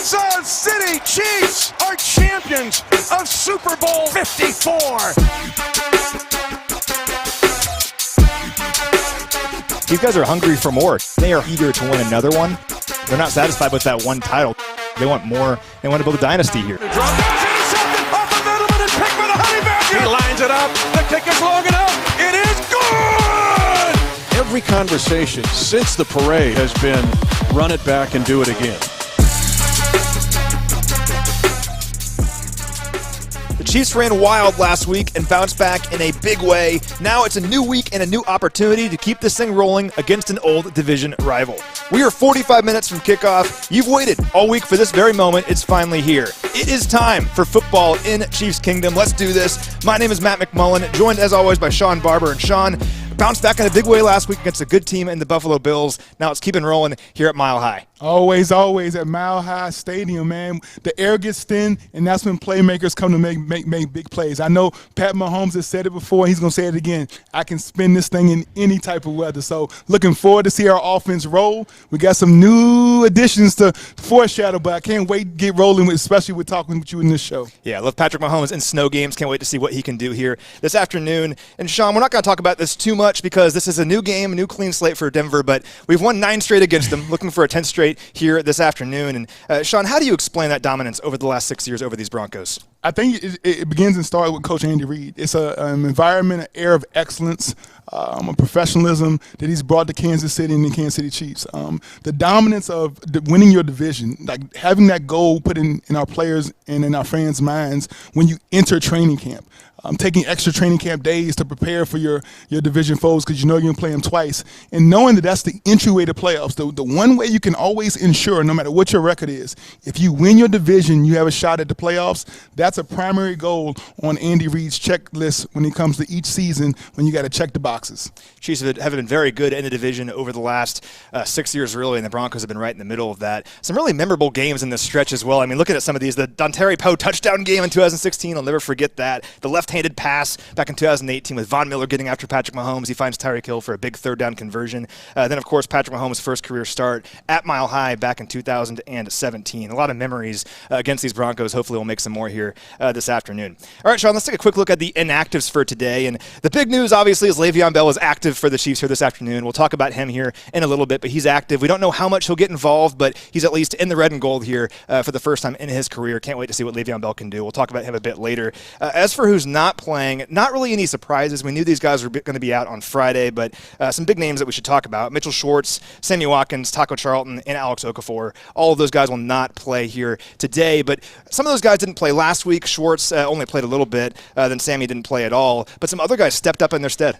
Kansas City Chiefs are champions of Super Bowl 54. These guys are hungry for more. They are eager to win another one. They're not satisfied with that one title. They want more. They want to build a dynasty here. He lines it up. The kick is long enough. It is good! Every conversation since the parade has been run it back and do it again. The Chiefs ran wild last week and bounced back in a big way. Now it's a new week and a new opportunity to keep this thing rolling against an old division rival. We are 45 minutes from kickoff. You've waited all week for this very moment. It's finally here. It is time for football in Chiefs Kingdom. Let's do this. My name is Matt McMullen, joined as always by Shawn Barber. And Shawn bounced back in a big way last week against a good team in the Buffalo Bills. Now it's keeping rolling here at Mile High. Always at Mile High Stadium, man. The air gets thin, and that's when playmakers come to make big plays. I know Pat Mahomes has said it before. He's going to say it again. I can spin this thing in any type of weather. So looking forward to see our offense roll. We got some new additions to foreshadow, but I can't wait to get rolling, especially with talking with you in this show. Yeah, I love Patrick Mahomes in snow games. Can't wait to see what he can do here this afternoon. And Shawn, we're not going to talk about this too much because this is a new game, a new clean slate for Denver, but we've won 9 straight against them, looking for a 10th straight here this afternoon. And Shawn, how do you explain that dominance over the last 6 years over these Broncos? I think it begins and starts with Coach Andy Reid. It's an environment, an air of excellence, a professionalism that he's brought to Kansas City and the Kansas City Chiefs. The dominance of winning your division, like having that goal put in our players and in our fans' minds when you enter training camp. Taking extra training camp days to prepare for your division foes because you know you're going to play them twice. And knowing that that's the entryway to playoffs. The one way you can always ensure, no matter what your record is, if you win your division, you have a shot at the playoffs. That's a primary goal on Andy Reid's checklist when it comes to each season when you got to check the boxes. Chiefs have been very good in the division over the last 6 years, really, and the Broncos have been right in the middle of that. Some really memorable games in this stretch as well. I mean, looking at some of these, the Dontari Poe touchdown game in 2016, I'll never forget that. The left-handed pass back in 2018 with Von Miller getting after Patrick Mahomes. He finds Tyreek Hill for a big third down conversion. Then, of course, Patrick Mahomes' first career start at Mile High back in 2017. A lot of memories against these Broncos. Hopefully we'll make some more here this afternoon. All right, Shawn, let's take a quick look at the inactives for today. And the big news, obviously, is Le'Veon Bell is active for the Chiefs here this afternoon. We'll talk about him here in a little bit, but he's active. We don't know how much he'll get involved, but he's at least in the red and gold here for the first time in his career. Can't wait to see what Le'Veon Bell can do. We'll talk about him a bit later. As for who's not playing, not really any surprises. We knew these guys were going to be out on Friday, but some big names that we should talk about. Mitchell Schwartz, Sammy Watkins, Taco Charlton, and Alex Okafor. All of those guys will not play here today, but some of those guys didn't play last week. Schwartz only played a little bit, then Sammy didn't play at all, but some other guys stepped up in their stead.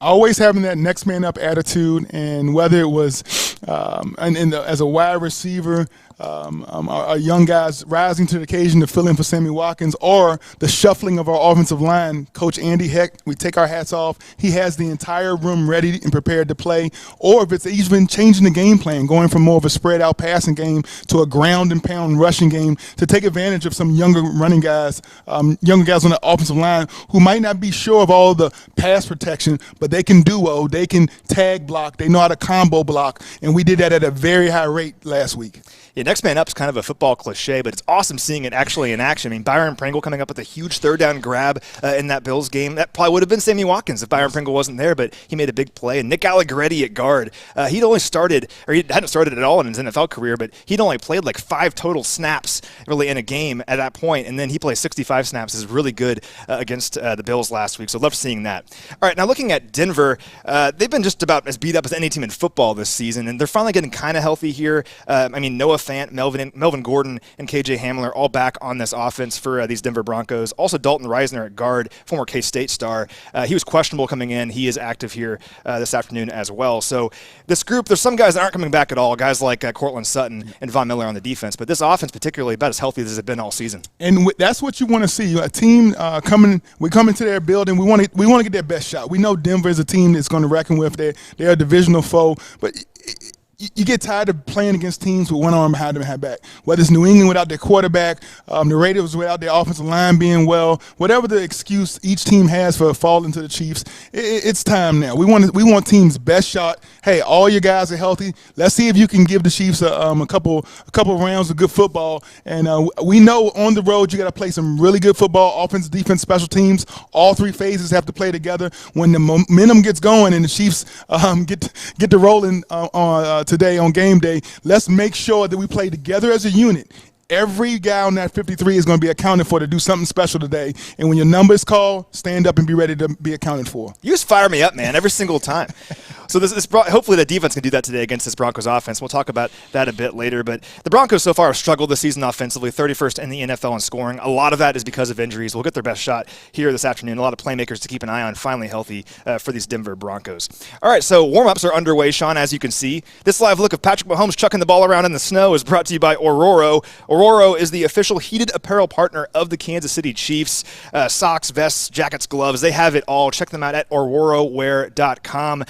Always having that next man up attitude, and whether it was as a wide receiver, our young guys rising to the occasion to fill in for Sammy Watkins, or the shuffling of our offensive line. Coach Andy Heck, we take our hats off. He has the entire room ready and prepared to play. Or if it's even changing the game plan, going from more of a spread out passing game to a ground and pound rushing game to take advantage of some younger running guys, younger guys on the offensive line who might not be sure of all the pass protection, but they can duo, they can tag block, they know how to combo block, and we did that at a very high rate last week. Yeah, next man up is kind of a football cliche, but it's awesome seeing it actually in action. I mean, Byron Pringle coming up with a huge third down grab in that Bills game. That probably would have been Sammy Watkins if Byron Pringle wasn't there, but he made a big play. And Nick Allegretti at guard, he hadn't started at all in his NFL career, but he'd only played like 5 total snaps really in a game at that point, and then he played 65 snaps. Is really good against the Bills last week, so love seeing that. All right, now looking at Denver, they've been just about as beat up as any team in football this season, and they're finally getting kind of healthy here. I mean, Noah Fant, Melvin Gordon, and KJ Hamler all back on this offense for these Denver Broncos. Also, Dalton Reisner at guard, former K-State star. He was questionable coming in. He is active here this afternoon as well. So this group, there's some guys that aren't coming back at all, guys like Cortland Sutton and Von Miller on the defense, but this offense particularly about as healthy as it's been all season. And that's what you want to see. A team we come into their building, we want to get their best shot. We know Denver is a team that's going to reckon with. They're a divisional foe, but you get tired of playing against teams with one arm behind them and back. Whether it's New England without their quarterback, the Raiders without their offensive line being well, whatever the excuse each team has for falling to the Chiefs, it's time now. We want teams' best shot. Hey, all your guys are healthy. Let's see if you can give the Chiefs a couple rounds of good football. And we know on the road you got to play some really good football, offense, defense, special teams. All three phases have to play together. When the momentum gets going and the Chiefs get to rolling today on game day, let's make sure that we play together as a unit. Every guy on that 53 is going to be accounted for to do something special today. And when your number is called, stand up and be ready to be accounted for. You just fire me up, man, every single time. So hopefully the defense can do that today against this Broncos offense. We'll talk about that a bit later. But the Broncos so far have struggled this season offensively, 31st in the NFL in scoring. A lot of that is because of injuries. We'll get their best shot here this afternoon. A lot of playmakers to keep an eye on, finally healthy for these Denver Broncos. All right, so warm-ups are underway, Shawn, as you can see. This live look of Patrick Mahomes chucking the ball around in the snow is brought to you by Ororo. Ororo is the official heated apparel partner of the Kansas City Chiefs. Socks, vests, jackets, gloves, they have it all. Check them out at ororowear.com.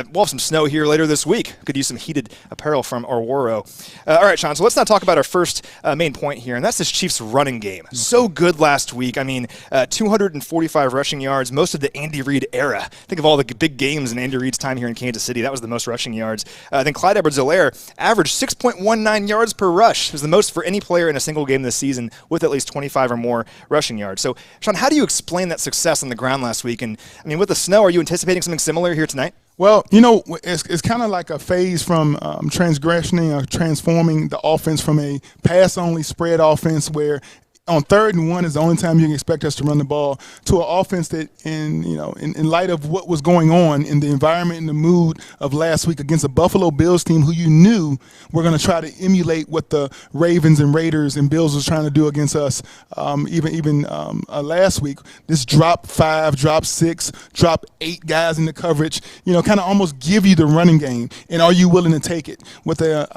We'll have some snow here later this week. Could use some heated apparel from Ororo. All right, Shawn, so let's now talk about our first main point here, and that's this Chiefs running game. So good last week. I mean, 245 rushing yards, most of the Andy Reid era. Think of all the big games in Andy Reid's time here in Kansas City. That was the most rushing yards. Then Clyde Edwards-Helaire averaged 6.19 yards per rush. It was the most for any player in a single game this season with at least 25 or more rushing yards. So, Shawn, how do you explain that success on the ground last week? And, I mean, with the snow, are you anticipating something similar here tonight? Well, it's kind of like a phase from transgressing or transforming the offense from a pass-only spread offense where on 3rd and 1 is the only time you can expect us to run the ball, to an offense that, in light of what was going on in the environment and the mood of last week against a Buffalo Bills team who you knew were going to try to emulate what the Ravens and Raiders and Bills was trying to do against us, even last week. This drop 5, drop 6, drop 8 guys in the coverage, kind of almost give you the running game. And are you willing to take it with a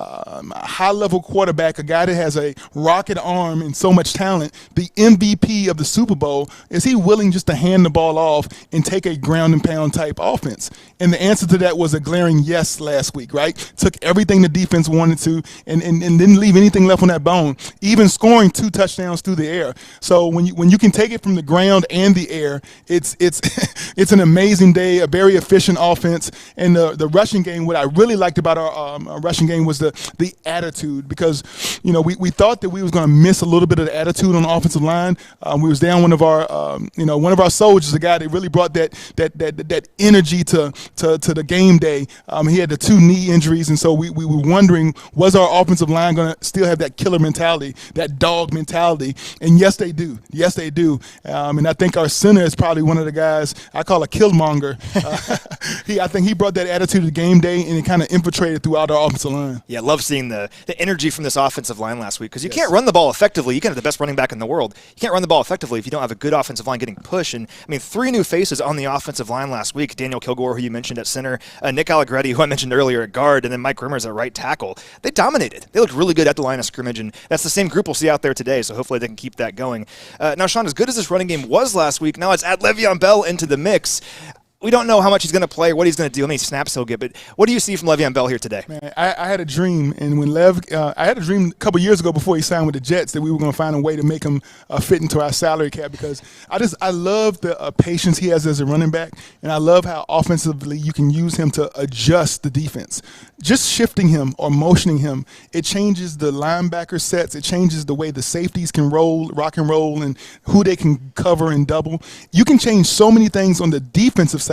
high-level quarterback, a guy that has a rocket arm and so much talent? The MVP of the Super Bowl, is he willing just to hand the ball off and take a ground and pound type offense? And the answer to that was a glaring yes last week, right? Took everything the defense wanted to and didn't leave anything left on that bone, even scoring 2 touchdowns through the air. So when you can take it from the ground and the air, it's it's an amazing day, a very efficient offense. And the rushing game, what I really liked about our rushing game was the attitude, because we thought that we was going to miss a little bit of the attitude on the offensive line. We was down one of our soldiers, a guy that really brought that energy to the game day. He had the 2 knee injuries, and so we were wondering, was our offensive line going to still have that killer mentality, that dog mentality? And yes, they do. Yes, they do. And I think our center is probably one of the guys I call a killmonger. I think he brought that attitude to game day, and it kind of infiltrated throughout our offensive line. Yeah, I love seeing the energy from this offensive line last week, because you can't run the ball effectively. You can have the best running back in the world. You can't run the ball effectively if you don't have a good offensive line getting pushed. And, 3 new faces on the offensive line last week. Daniel Kilgore, who you mentioned at center, Nick Allegretti, who I mentioned earlier at guard, and then Mike Rimmers at right tackle. They dominated. They looked really good at the line of scrimmage, and that's the same group we'll see out there today, so hopefully they can keep that going. Now, Shawn, as good as this running game was last week, now it's add Le'Veon Bell into the mix. We don't know how much he's going to play, what he's going to do, how many snaps he'll get, but what do you see from Le'Veon Bell here today? Man, I had a dream, and when I had a dream a couple years ago before he signed with the Jets that we were going to find a way to make him fit into our salary cap, because I love the patience he has as a running back, and I love how offensively you can use him to adjust the defense. Just shifting him or motioning him, it changes the linebacker sets, it changes the way the safeties can rock and roll, and who they can cover and double. You can change so many things on the defensive side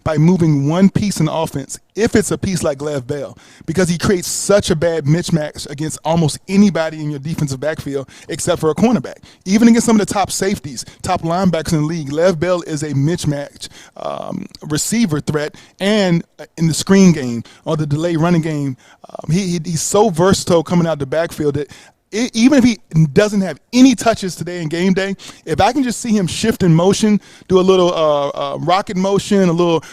by moving one piece in offense, if it's a piece like Lev Bell, because he creates such a bad mismatch against almost anybody in your defensive backfield except for a cornerback. Even against some of the top safeties, top linebackers in the league, Lev Bell is a mismatch receiver threat, and in the screen game or the delay running game, he's so versatile coming out the backfield that even if he doesn't have any touches today in game day, if I can just see him shift in motion, do a little rocket motion, a little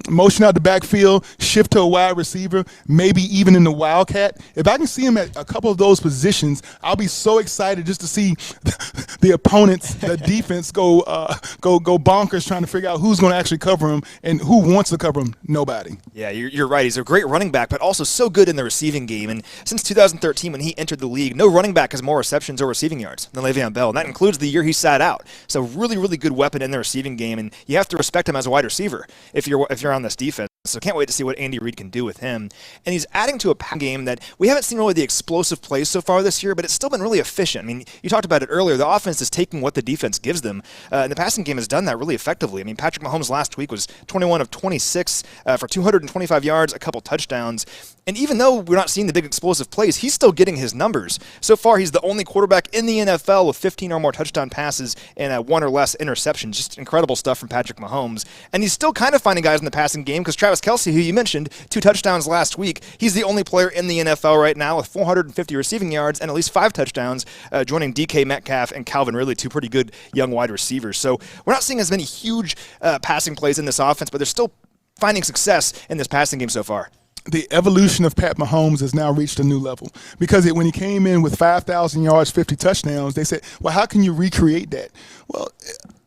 motion out the backfield, shift to a wide receiver, maybe even in the wildcat. If I can see him at a couple of those positions, I'll be so excited just to see the opponents, the defense go bonkers trying to figure out who's going to actually cover him and who wants to cover him. Nobody. Yeah, you're right. He's a great running back, but also so good in the receiving game. And since 2013, when he entered the league, no running back has more receptions or receiving yards than Le'Veon Bell, and that includes the year he sat out. So really, really good weapon in the receiving game, and you have to respect him as a wide receiver if you're on this defense. So can't wait to see what Andy Reid can do with him. And he's adding to a passing game that we haven't seen really the explosive plays so far this year, but it's still been really efficient. I mean, you talked about it earlier. The offense is taking what the defense gives them, and the passing game has done that really effectively. I mean, Patrick Mahomes last week was 21 of 26 for 225 yards, a couple touchdowns. And even though we're not seeing the big explosive plays, he's still getting his numbers. So far, he's the only quarterback in the NFL with 15 or more touchdown passes and 1 or less interceptions. Just incredible stuff from Patrick Mahomes. And he's still kind of finding guys in the passing game because Travis Kelce, who you mentioned, 2 touchdowns last week, he's the only player in the NFL right now with 450 receiving yards and at least 5 touchdowns, joining DK Metcalf and Calvin Ridley, 2 pretty good young wide receivers. So we're not seeing as many huge passing plays in this offense, but they're still finding success in this passing game so far. The evolution of Pat Mahomes has now reached a new level because when he came in with 5,000 yards, 50 touchdowns, they said, well, how can you recreate that? Well,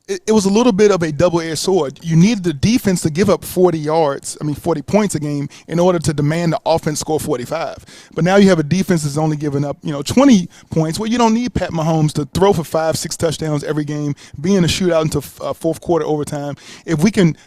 it was a little bit of a double-edged sword. You needed the defense to give up 40 points a game in order to demand the offense score 45. But now you have a defense that's only giving up, 20 points. Well, you don't need Pat Mahomes to throw for 5-6 touchdowns every game, be in a shootout into fourth quarter overtime. If we can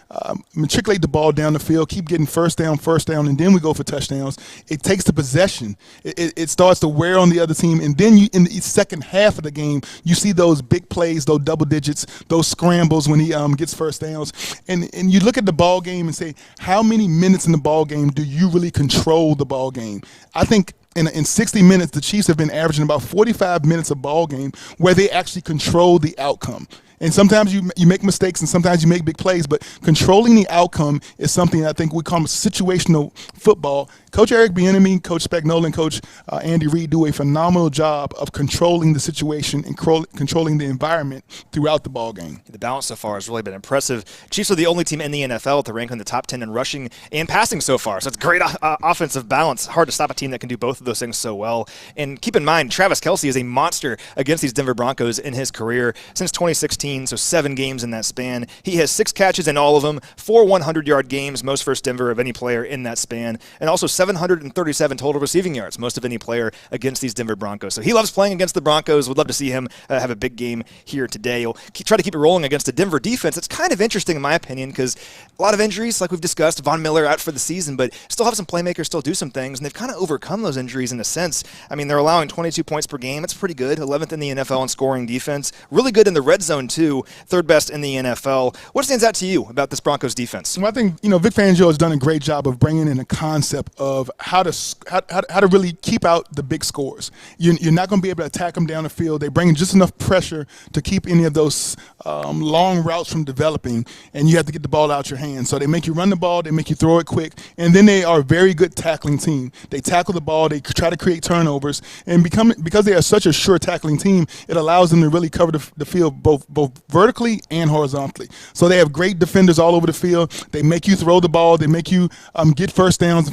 matriculate the ball down the field, keep getting first down, and then we go for touchdowns, it takes the possession. It starts to wear on the other team, and then in the second half of the game, you see those big plays, those double digits, those scrambles when he gets first downs, and you look at the ball game and say, how many minutes in the ball game do you really control the ball game? I think in 60 minutes, the Chiefs have been averaging about 45 minutes of ball game where they actually control the outcome. And sometimes you make mistakes and sometimes you make big plays, but controlling the outcome is something I think we call situational football. Coach Eric Bieniemy, Coach Spagnuolo, and Coach Andy Reid do a phenomenal job of controlling the situation and controlling the environment throughout the ball game. The balance so far has really been impressive. Chiefs are the only team in the NFL to rank in the top 10 in rushing and passing so far. So it's great offensive balance. Hard to stop a team that can do both of those things so well. And keep in mind, Travis Kelce is a monster against these Denver Broncos in his career since 2016. So 7 games in that span. He has 6 catches in all of them, 4 100-yard games, most for Denver of any player in that span, and also 737 total receiving yards, most of any player against these Denver Broncos. So he loves playing against the Broncos. Would love to see him have a big game here today. He'll try to keep it rolling against the Denver defense. It's kind of interesting in my opinion because a lot of injuries, like we've discussed. Von Miller out for the season, but still have some playmakers, still do some things, and they've kind of overcome those injuries in a sense. I mean, they're allowing 22 points per game. It's pretty good. 11th in the NFL in scoring defense. Really good in the red zone too. 3rd best in the NFL. What stands out to you about this Broncos defense? Well, I think Vic Fangio has done a great job of bringing in a concept of how to really keep out the big scores. You're not going to be able to attack them down the field. They bring in just enough pressure to keep any of those long routes from developing, and you have to get the ball out your hands. So they make you run the ball, they make you throw it quick, and then they are a very good tackling team. They tackle the ball, they try to create turnovers, and because they are such a sure tackling team, it allows them to really cover the field both vertically and horizontally. So they have great defenders all over the field. They make you throw the ball. They make you get first downs.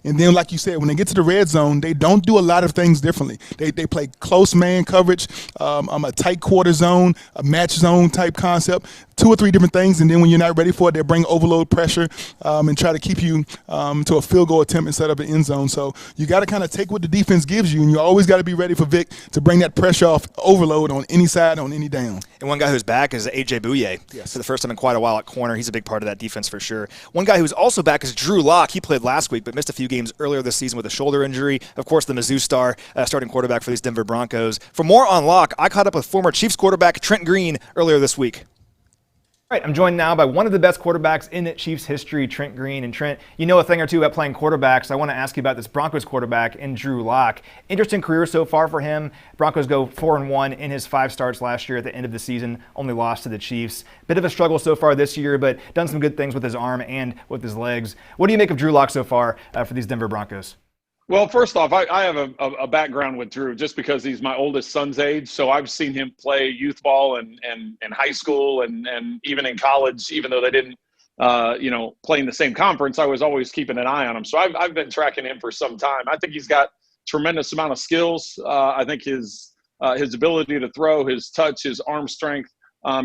And then, like you said, when they get to the red zone, they don't do a lot of things differently. They play close man coverage, a tight quarter zone, a match zone type concept, 2 or 3 different things. And then when you're not ready for it, they bring overload pressure and try to keep you to a field goal attempt instead of an end zone. So you got to kind of take what the defense gives you, and you always got to be ready for Vic to bring that pressure off overload on any side, on any down. And one guy who's back is A.J. Bouye. Yes. For the first time in quite a while at corner. He's a big part of that defense for sure. One guy who's also back is Drew Lock. He played last week but missed a few games earlier this season with a shoulder injury. Of course, the Mizzou star, starting quarterback for these Denver Broncos. For more on Lock, I caught up with former Chiefs quarterback Trent Green earlier this week. All right, I'm joined now by one of the best quarterbacks in Chiefs history, Trent Green. And Trent, you know a thing or two about playing quarterbacks. I want to ask you about this Broncos quarterback in Drew Lock. Interesting career so far for him. Broncos go 4-1 in his 5 starts last year at the end of the season, only lost to the Chiefs. Bit of a struggle so far this year, but done some good things with his arm and with his legs. What do you make of Drew Lock so far for these Denver Broncos? Well, first off, I have a background with Drew just because he's my oldest son's age. So I've seen him play youth ball and high school and even in college, even though they didn't, play in the same conference. I was always keeping an eye on him. So I've been tracking him for some time. I think he's got tremendous amount of skills. I think his ability to throw, his touch, his arm strength.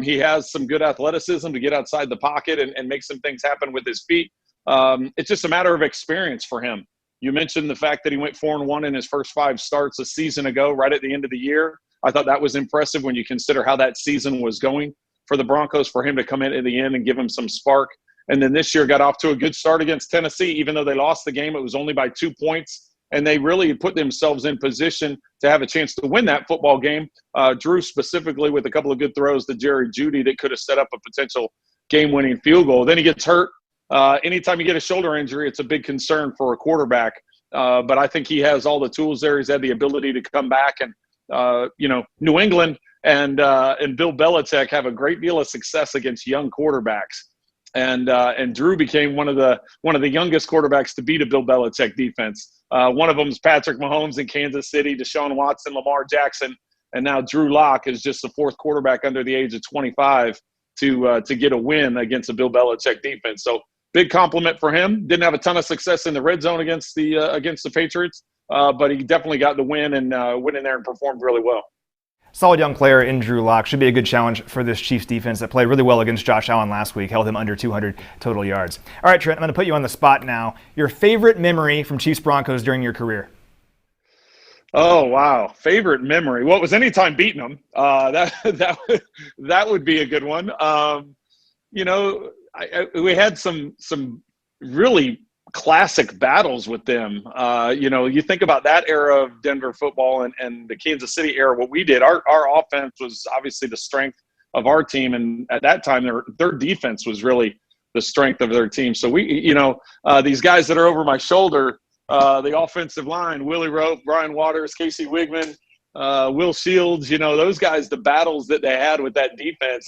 He has some good athleticism to get outside the pocket and make some things happen with his feet. It's just a matter of experience for him. You mentioned the fact that he went 4-1 in his first 5 starts a season ago, right at the end of the year. I thought that was impressive when you consider how that season was going for the Broncos, for him to come in at the end and give him some spark. And then this year got off to a good start against Tennessee. Even though they lost the game, it was only by 2 points. And they really put themselves in position to have a chance to win that football game. Drew specifically with a couple of good throws to Jerry Jeudy that could have set up a potential game-winning field goal. Then he gets hurt. Anytime you get a shoulder injury, it's a big concern for a quarterback. But I think he has all the tools there. He's had the ability to come back. And, New England and Bill Belichick have a great deal of success against young quarterbacks. And Drew became one of the youngest quarterbacks to beat a Bill Belichick defense. One of them is Patrick Mahomes in Kansas City, Deshaun Watson, Lamar Jackson, and now Drew Lock is just the 4th quarterback under the age of 25 to get a win against a Bill Belichick defense. So big compliment for him. Didn't have a ton of success in the red zone against the Patriots, but he definitely got the win and went in there and performed really well. Solid young player in Drew Lock. Should be a good challenge for this Chiefs defense that played really well against Josh Allen last week, held him under 200 total yards. All right, Trent, I'm going to put you on the spot now. Your favorite memory from Chiefs Broncos during your career? Oh, wow. Favorite memory. Well, it was anytime beating them. That would be a good one. We had some really classic battles with them. You think about that era of Denver football and the Kansas City era, what we did, our offense was obviously the strength of our team. And at that time, their defense was really the strength of their team. So these guys that are over my shoulder, the offensive line, Willie Rope, Brian Waters, Casey Wigman, Will Shields, those guys, the battles that they had with that defense,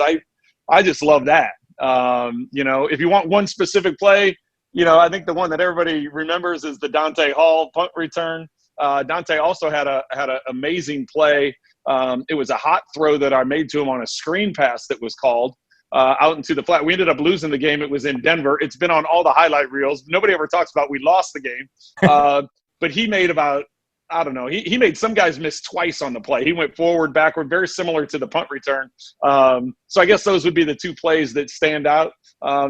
I just love that. If you want one specific play, I think the one that everybody remembers is the Dante Hall punt return. Dante also had an amazing play. It was a hot throw that I made to him on a screen pass that was called out into the flat. We ended up losing the game. It was in Denver. It's been on all the highlight reels. Nobody ever talks about we lost the game. But he made about, I don't know, he made some guys miss twice on the play. He went forward, backward, very similar to the punt return. So I guess those would be the 2 plays that stand out.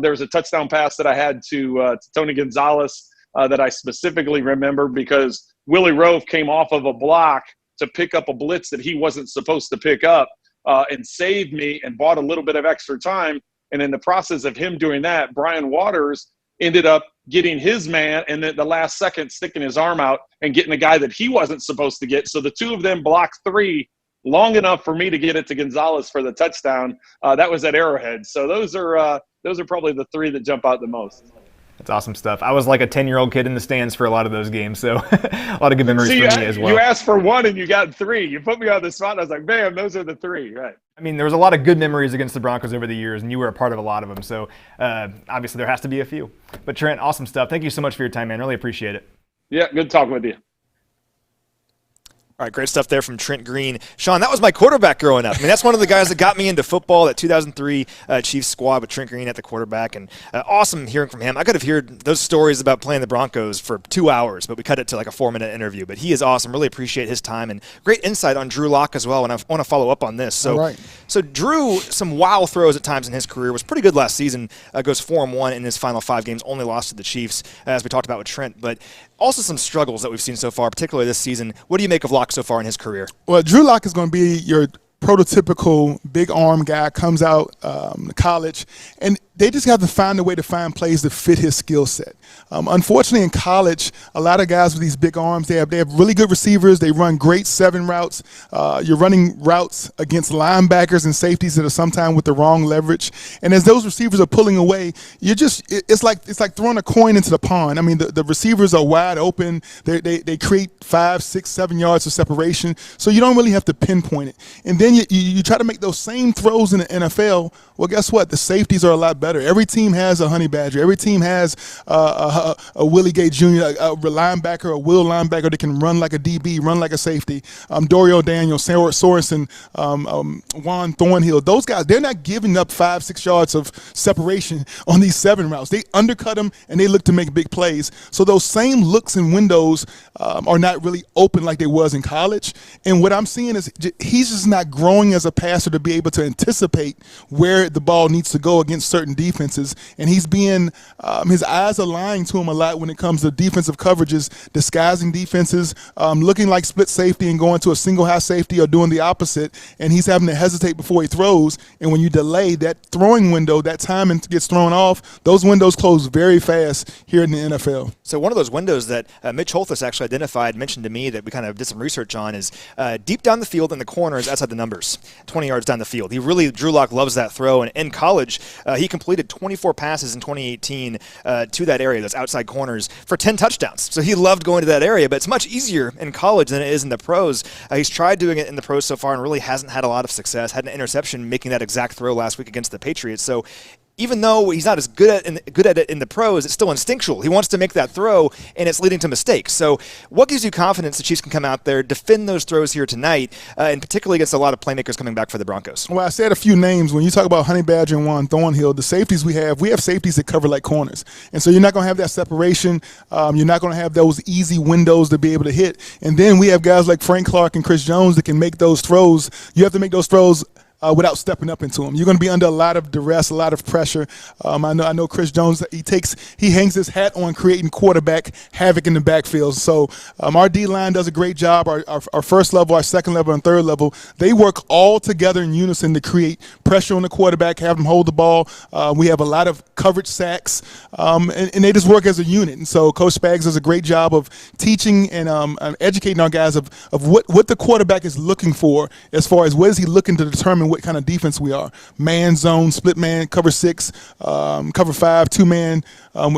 There was a touchdown pass that I had to Tony Gonzalez that I specifically remember because Willie Rofe came off of a block to pick up a blitz that he wasn't supposed to pick up and saved me and bought a little bit of extra time. And in the process of him doing that, Brian Waters ended up getting his man and at the last second sticking his arm out and getting a guy that he wasn't supposed to get. So the 2 of them blocked 3 long enough for me to get it to Gonzalez for the touchdown. That was at Arrowhead. So those are probably the 3 that jump out the most. That's awesome stuff. I was like a 10-year-old kid in the stands for a lot of those games, so a lot of good memories for me as well. You asked for 1 and you got 3. You put me on the spot, and I was like, bam, those are the 3, right? I mean, there was a lot of good memories against the Broncos over the years, and you were a part of a lot of them, so obviously there has to be a few. But Trent, awesome stuff. Thank you so much for your time, man. Really appreciate it. Yeah, good talking with you. All right, great stuff there from Trent Green. Shawn, that was my quarterback growing up. I mean, that's one of the guys that got me into football, that 2003 Chiefs squad with Trent Green at the quarterback, and awesome hearing from him. I could have heard those stories about playing the Broncos for 2 hours, but we cut it to like a 4-minute interview. But he is awesome. Really appreciate his time and great insight on Drew Lock as well, and I want to follow up on this. So Drew, some wow throws at times in his career, was pretty good last season, goes 4-1 in his final 5 games, only lost to the Chiefs, as we talked about with Trent, but also some struggles that we've seen so far, particularly this season. What do you make of Lock so far in his career? Well, Drew Lock is going to be your prototypical big arm guy, comes out college, and they just have to find a way to find plays that fit his skill set. Unfortunately, in college, a lot of guys with these big arms, they have really good receivers. They run great 7 routes. You're running routes against linebackers and safeties that are sometimes with the wrong leverage. And as those receivers are pulling away, it's like throwing a coin into the pond. I mean, the receivers are wide open. They create 5, 6, 7 yards of separation, so you don't really have to pinpoint it. And then you try to make those same throws in the NFL. Well, guess what? The safeties are a lot better. Every team has a honey badger. Every team has a a Willie Gay Jr., a linebacker, a will linebacker that can run like a DB, run like a safety. Dario Daniels, Sorensen, Juan Thornhill. Those guys, they're not giving up 5-6 yards of separation on these 7 routes. They undercut them, and they look to make big plays. So those same looks and windows are not really open like they was in college. And what I'm seeing is he's just not growing as a passer to be able to anticipate where the ball needs to go against certain defenses. And he's being his eyes are lying to him a lot when it comes to defensive coverages, disguising defenses, looking like split safety and going to a single high safety or doing the opposite. And he's having to hesitate before he throws. And when you delay that throwing window, that time gets thrown off, those windows close very fast here in the NFL. So one of those windows that Mitch Holthus actually identified, mentioned to me that we kind of did some research on is deep down the field in the corners outside the numbers, 20 yards down the field. Drew Lock loves that throw. And in college, he completed 24 passes in 2018 to that area, those outside corners, for 10 touchdowns. So he loved going to that area, but it's much easier in college than it is in the pros. He's tried doing it in the pros so far and really hasn't had a lot of success. Had an interception making that exact throw last week against the Patriots. So even though he's not as good at it in the pros, it's still instinctual. He wants to make that throw, and it's leading to mistakes. So what gives you confidence the Chiefs can come out there, defend those throws here tonight, and particularly against a lot of playmakers coming back for the Broncos? Well, I said a few names. When you talk about Honey Badger and Juan Thornhill, the safeties we have safeties that cover like corners. And so you're not going to have that separation. You're not going to have those easy windows to be able to hit. And then we have guys like Frank Clark and Chris Jones that can make those throws. You have to make those throws without stepping up into them. You're going to be under a lot of duress, a lot of pressure. I know Chris Jones, he hangs his hat on creating quarterback havoc in the backfield. So our D-line does a great job. Our first level, our second level, and third level, they work all together in unison to create pressure on the quarterback, have them hold the ball. We have a lot of coverage sacks, and they just work as a unit. And so Coach Spags does a great job of teaching and educating our guys of what the quarterback is looking for as far as what is he looking to determine what kind of defense we are. Man zone, split man, cover 6, cover 5, 2-man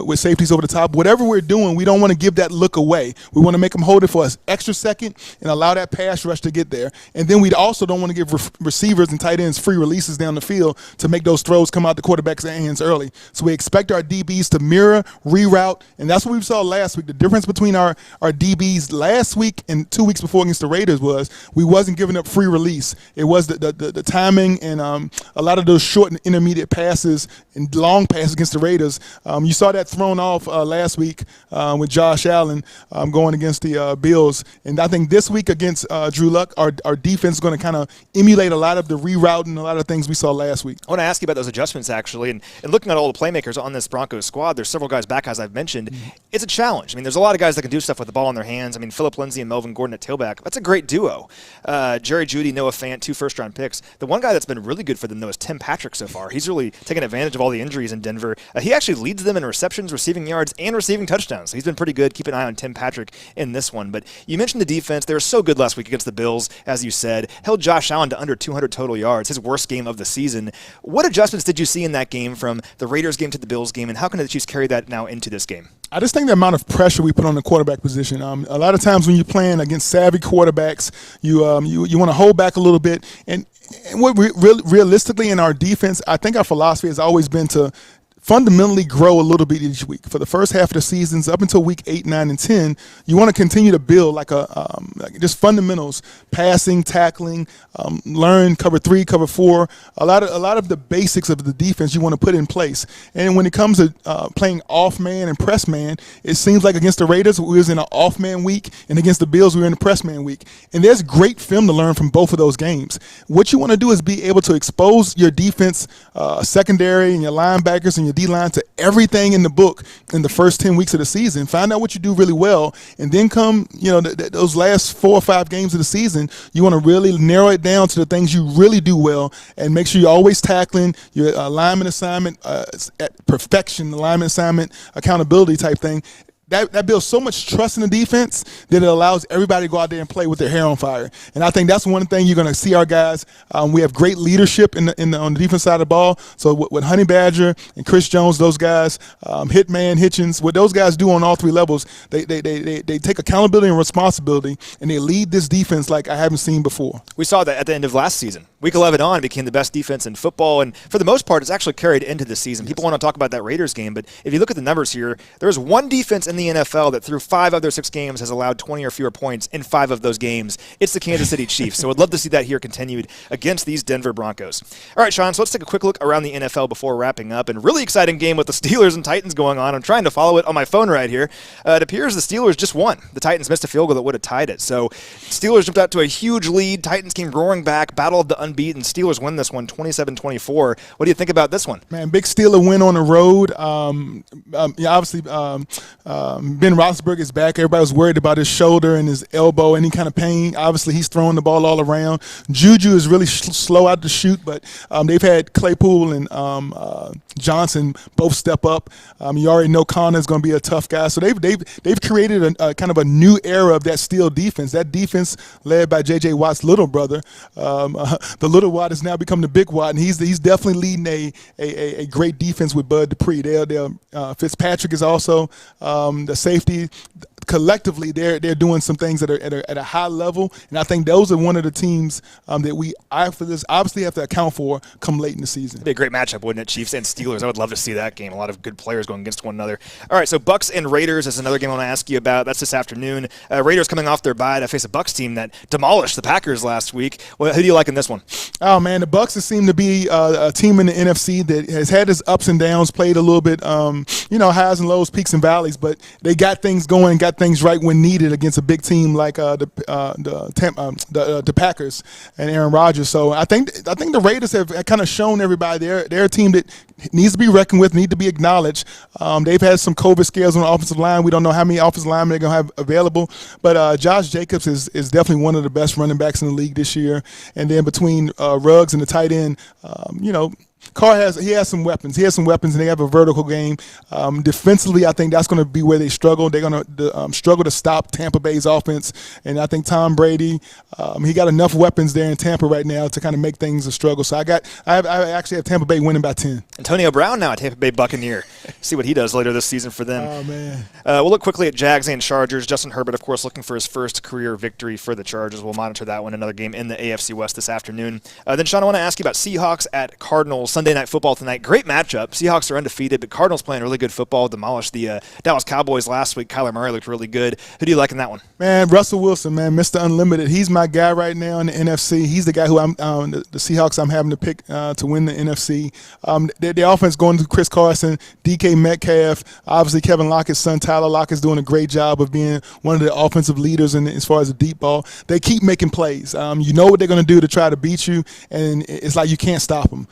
with safeties over the top. Whatever we're doing, we don't want to give that look away. We want to make them hold it for an extra second and allow that pass rush to get there. And then we also don't want to give receivers and tight ends free releases down the field to make those throws come out the quarterback's hands early. So we expect our DBs to mirror, reroute, and that's what we saw last week. The difference between our DBs last week and 2 weeks before against the Raiders was we wasn't giving up free release. It was the timing and a lot of those short and intermediate passes and long passes against the Raiders. You saw that thrown off last week with Josh Allen going against the Bills. And I think this week against Drew Luck, our defense is going to kind of emulate a lot of the rerouting, a lot of things we saw last week. I want to ask you about those adjustments, actually. And looking at all the playmakers on this Broncos squad, there's several guys back, as I've mentioned. It's a challenge. I mean, there's a lot of guys that can do stuff with the ball in their hands. I mean, Phillip Lindsay and Melvin Gordon at tailback. That's a great duo. Jerry Jeudy, Noah Fant, 2 first-round picks. The one guy that's been really good for them, though, is Tim Patrick so far. He's really taken advantage of all the injuries in Denver. He actually leads them in receptions, receiving yards, and receiving touchdowns. So he's been pretty good. Keep an eye on Tim Patrick in this one. But you mentioned the defense. They were so good last week against the Bills, as you said. Held Josh Allen to under 200 total yards, his worst game of the season. What adjustments did you see in that game from the Raiders game to the Bills game, and how can the Chiefs carry that now into this game? I just think the amount of pressure we put on the quarterback position. A lot of times when you're playing against savvy quarterbacks, you want to hold back a little bit. And what realistically in our defense, I think our philosophy has always been to fundamentally grow a little bit each week. For the first half of the seasons, up until week 8, 9, and 10, you want to continue to build like just fundamentals, passing, tackling, learn cover 3, cover 4, a lot of the basics of the defense you want to put in place. And when it comes to playing off man and press man, it seems like against the Raiders we was in an off man week, and against the Bills we were in a press man week. And there's great film to learn from both of those games. What you want to do is be able to expose your defense, secondary, and your linebackers and your D-line to everything in the book in the first 10 weeks of the season. Find out what you do really well, and then come, those last 4 or 5 games of the season, you want to really narrow it down to the things you really do well, and make sure you're always tackling your alignment assignment at perfection, alignment assignment, accountability type thing. That builds so much trust in the defense that it allows everybody to go out there and play with their hair on fire. And I think that's one thing you're going to see our guys. We have great leadership on the defense side of the ball. So with Honey Badger and Chris Jones, those guys, Hitman, Hitchens, what those guys do on all 3 levels, they take accountability and responsibility, and they lead this defense like I haven't seen before. We saw that at the end of last season. Week 11 on, it became the best defense in football, and for the most part, it's actually carried into the season. People want to talk about that Raiders game, but if you look at the numbers here, there's one defense in the NFL that through 5 of their 6 games has allowed 20 or fewer points in 5 of those games. It's the Kansas City Chiefs, so I'd love to see that here continued against these Denver Broncos. All right, Shawn, so let's take a quick look around the NFL before wrapping up, and really exciting game with the Steelers and Titans going on. I'm trying to follow it on my phone right here. It appears the Steelers just won. The Titans missed a field goal that would have tied it, so Steelers jumped out to a huge lead. Titans came roaring back, battle of the unbeaten. Steelers win this one 27-24. What do you think about this one? Man, big Steeler win on the road. Obviously, Ben Roethlisberger is back. Everybody was worried about his shoulder and his elbow, any kind of pain. Obviously, he's throwing the ball all around. Juju is really slow out to shoot, but they've had Claypool and Johnson both step up. You already know Connor's going to be a tough guy. So they've created a kind of a new era of that Steel defense. That defense led by J.J. Watt's little brother. The little Watt has now become the big Watt, and he's definitely leading a great defense with Bud Dupree. Fitzpatrick is also the safety. Collectively, they're doing some things that are at a high level, and I think those are one of the teams that we obviously have to account for come late in the season. It'd be a great matchup, wouldn't it? Chiefs and Steelers. I would love to see that game. A lot of good players going against one another. All right, so Bucks and Raiders is another game I want to ask you about. That's this afternoon. Raiders coming off their bye to face a Bucks team that demolished the Packers last week. Well, who do you like in this one? Oh man, the Bucks seem to be a team in the NFC that has had its ups and downs, played a little bit, highs and lows, peaks and valleys, but they got things going, got things right when needed against a big team like the Packers and Aaron Rodgers. So I think the Raiders have kind of shown everybody they're a team that needs to be reckoned with, need to be acknowledged. They've had some COVID scares on the offensive line. We don't know how many offensive linemen they're going to have available, but Josh Jacobs is definitely one of the best running backs in the league this year. And then between Ruggs and the tight end, Carr has some weapons. He has some weapons, and they have a vertical game. Defensively, I think that's going to be where they struggle. They're going to struggle to stop Tampa Bay's offense, and I think Tom Brady, he got enough weapons there in Tampa right now to kind of make things a struggle. So I actually have Tampa Bay winning by 10. Antonio Brown now a Tampa Bay Buccaneer. See what he does later this season for them. Oh man. We'll look quickly at Jags and Chargers. Justin Herbert, of course, looking for his first career victory for the Chargers. We'll monitor that one. Another game in the AFC West this afternoon. Then Shawn, I want to ask you about Seahawks at Cardinals. Sunday Night Football tonight. Great matchup. Seahawks are undefeated, but Cardinals playing really good football. Demolished the Dallas Cowboys last week. Kyler Murray looked really good. Who do you like in that one? Man, Russell Wilson, man, Mr. Unlimited. He's my guy right now in the NFC. He's the guy who the Seahawks I'm having to pick to win the NFC. Their offense going to Chris Carson, DK Metcalf, obviously Kevin Lockett's son Tyler Lockett's doing a great job of being one of the offensive leaders as far as the deep ball. They keep making plays. You know what they're going to do to try to beat you, and it's like you can't stop them.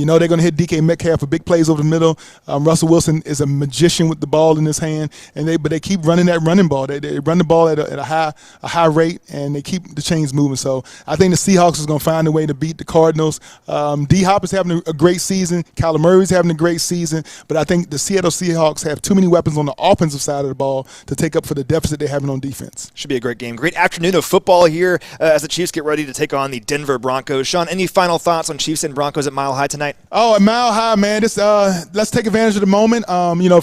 They're going to hit DK Metcalf for big plays over the middle. Russell Wilson is a magician with the ball in his hand, but they keep running that running ball. They run the ball at a high rate, and they keep the chains moving. So I think the Seahawks is going to find a way to beat the Cardinals. D-Hop is having a great season. Kyler Murray's having a great season, but I think the Seattle Seahawks have too many weapons on the offensive side of the ball to take up for the deficit they're having on defense. Should be a great game. Great afternoon of football here as the Chiefs get ready to take on the Denver Broncos. Shawn, any final thoughts on Chiefs and Broncos at Mile High tonight? Oh, at Mile High, man. Let's take advantage of the moment.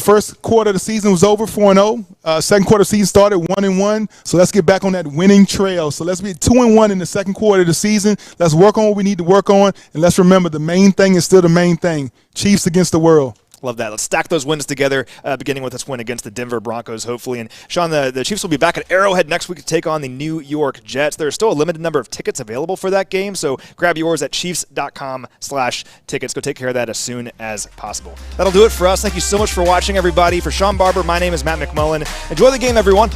First quarter of the season was over 4-0. Second quarter season started 1-1. So let's get back on that winning trail. So let's be 2-1 in the second quarter of the season. Let's work on what we need to work on, and let's remember the main thing is still the main thing. Chiefs against the world. Love that. Let's stack those wins together, beginning with this win against the Denver Broncos, hopefully. And Shawn, the Chiefs will be back at Arrowhead next week to take on the New York Jets. There's still a limited number of tickets available for that game, so grab yours at chiefs.com/tickets. Go take care of that as soon as possible. That'll do it for us. Thank you so much for watching, everybody. For Shawn Barber, my name is Matt McMullen. Enjoy the game, everyone.